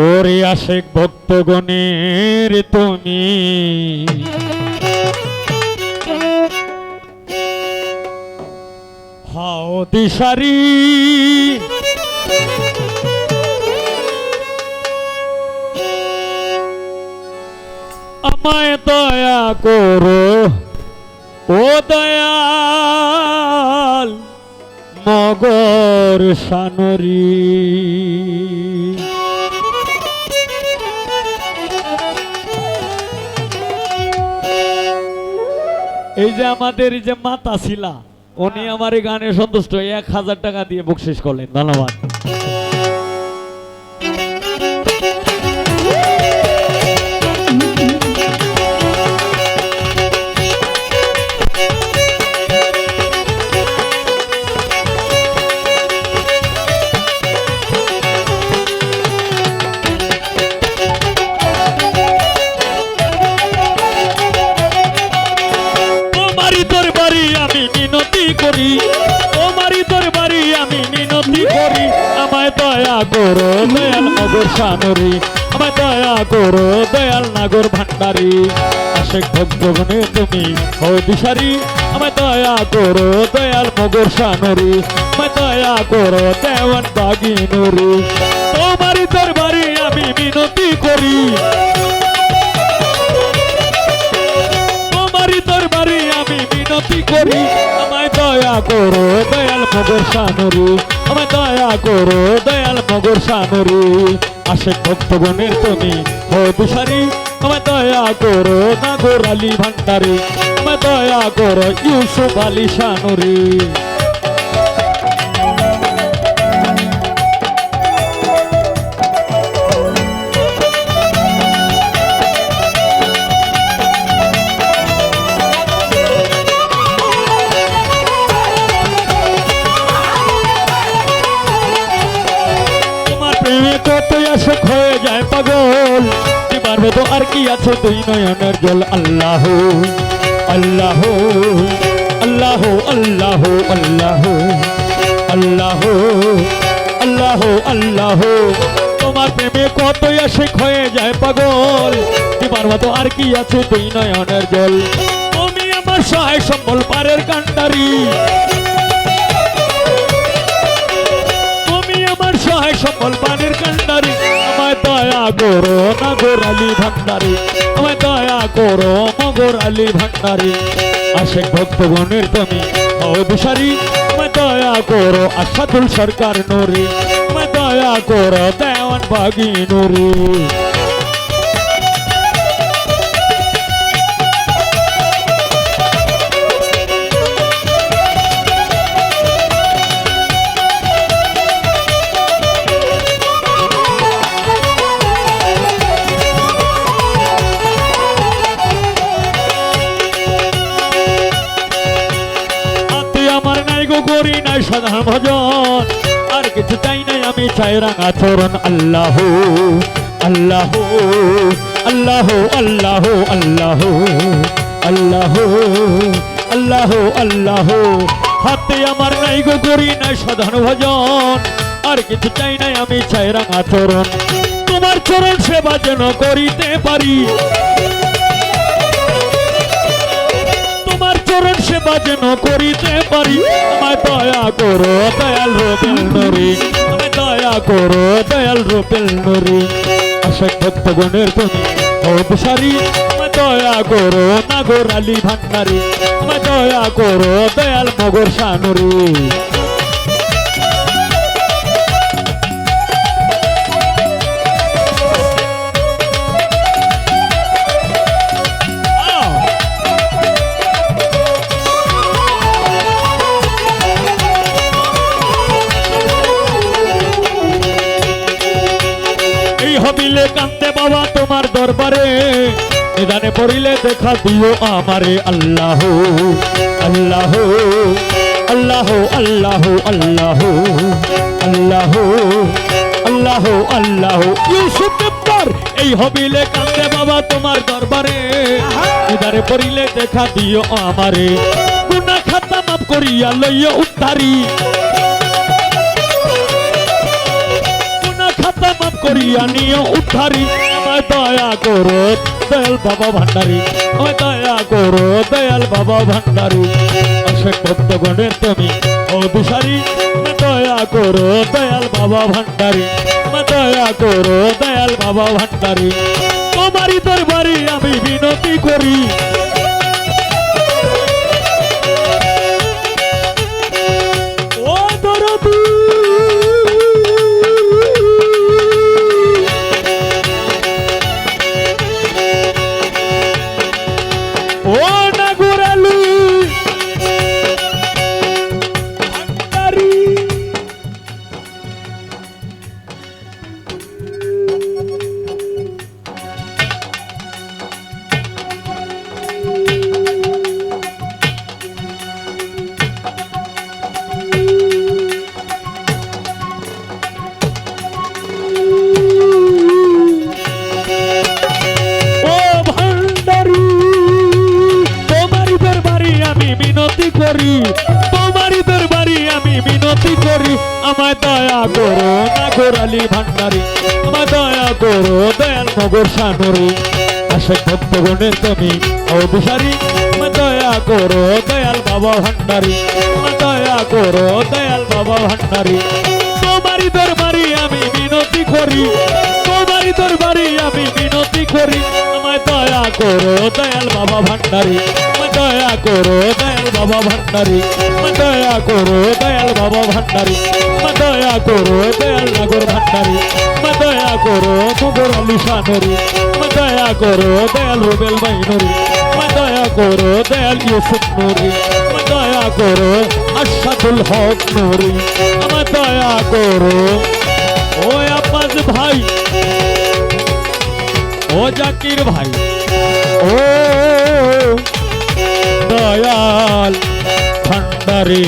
ওরে আশেক ভক্তগণের তুমি হাও দিশারি আমায় দয়া করো ও দয়াল মগর সানরি। এই যে আমাদের এই যে মাতা ছিলা উনি আমার এই গানে সন্তুষ্ট 1000 টাকা দিয়ে বকশিশ করলেন, ধন্যবাদ। তোমারি দরবারি আমি মিনতি করি আমায় দয়া করো দয়াল নগর সানরি, আমায় দয়া করো দয়াল নাগর ভান্ডারি। আশেক ভক্তগণে তুমি হও দিশারি আমায় দয়া করো দয়াল নগর সানরি, আমায় দয়া করো দেওয়ান বাগিনুরি। তোমারি দরবারি আমি মিনতি করি, তোমারি দরবারি আমি মিনতি করি আমায় দয়া করো দয়াল মগর সানরি, আমায় দয়া করো দয়াল মগর সানরি। আশেক ভক্তগণের তুমি হও দিশারি আমায় দয়া করো নাগর আলী ভান্ডারি, আমায় দয়া করো ইউসুফ আলী সানরি। কতই আশেক হয়ে যায় পাগল এবার তো আর কি আছে তুই নয়নের জল। আল্লাহ আল্লাহ আল্লাহ আল্লাহ আল্লাহ আল্লাহ আল্লাহ আল্লাহ। তোমার প্রেমে কতই আশেক হয়ে যায় পাগল এবার তো আর কি আছে তুই নয়নের জল। তুমি আমার সহায় সম্বল পারের কান্ডারি, আমার সহায় সকল পানির কান্ডারি। আমায় দয়া করো নাগর আলী ভান্ডারি, আমায় দয়া করো মগর আলী ভান্ডারি। আশেক ভক্তগণের তুমি হও দিশারি আমায় দয়া করো আশাদুল সরকার নুরি, আমায় দয়া করো দেওয়ান বাগি নুরি। করি নাই সাধারণ ভজন আর কিছু চাই নাই আমি চাই রাঙা চরণ। আল্লাহ আল্লাহ আল্লাহ আল্লাহ আল্লাহ আল্লাহ আল্লাহ আল্লাহ। হাতে আমার নাই গো করি নাই সাধারণ ভজন আর কিছু চাই নাই আমি চাই রাঙা চরণ। তোমার চরণ সেবা যেন করিতে পারি, তোমার চরণ সেবা যেন করিতে পারি। আমায় দয়া করো দয়াল রূপেল নুরি, আমায় দয়া করো দয়াল রূপেল নুরি। আশেক ভক্তগণের তুমি হও দিশারি আমায় দয়া করো নাগর আলী ভান্ডারি, আমায় দয়া করো দয়াল মগর সানুরি। হবিলে কান্দে বাবা তোমার দরবারে নিদানে পড়িলে দেখা দিও আমারে। আল্লাহ আল্লাহ আল্লাহ আল্লাহ আল্লাহ আল্লাহ আল্লাহ আল্লাহ। ইউসুফ দেবদার এই হবিলে কান্দে বাবা তোমার দরবারে নিদানে পড়িলে দেখা দিও আমারে। গুনাহ খাতা মাফ করিয়া লইয়া উদ্ধারি, গুনাহ খাতা মাফ করিয়া করিয়া নিয়ে উদ্ধারি আমায় দয়া করো দয়াল বাবা ভান্ডারী আমায় দয়া করো দয়াল বাবা ভান্ডারী অশেষ ভক্তগণের তুমি অভিসারী আমায় দয়া করো দয়াল বাবা ভান্ডারী আমায় দয়া করো দয়াল বাবা ভান্ডারী তোমারই দরবারে আমি বিনতি করি ও দরদি ও নাগুরালু ভান্ডারী তোমারই দরবারে আমি মিনতি করি আমায় দয়া করো নাগরালি ভান্ডারী আমায় দয়া করো দয়াল নগর সানরি আশেক ভক্তগণের তুমি অভিসারী আমায় দয়া করো দয়াল বাবা ভান্ডারী আমায় দয়া করো দয়াল বাবা ভান্ডারী তোমারই দরবারে আমি মিনতি করি তোমারই দরবারে আমি মিনতি করি আমায় দয়া করো দয়াল বাবা ভান্ডারী দয়া করো দয়াল বাবা ভান্ডারী দয়া করো দয়াল বাবা ভান্ডারী দয়া করো দয়াল নাগর ভান্ডারী দয়া করো নগর আলী সানরি দয়া করো দয়াল রুবেল বাইনরি দয়া করো দয়াল ইউসুফ নুরি দয়া করো আশাদুল হক নুরি আমার দয়া করো ও আব্বাস ভাই ও জাকির ভাই ও দয়াল ভান্ডারী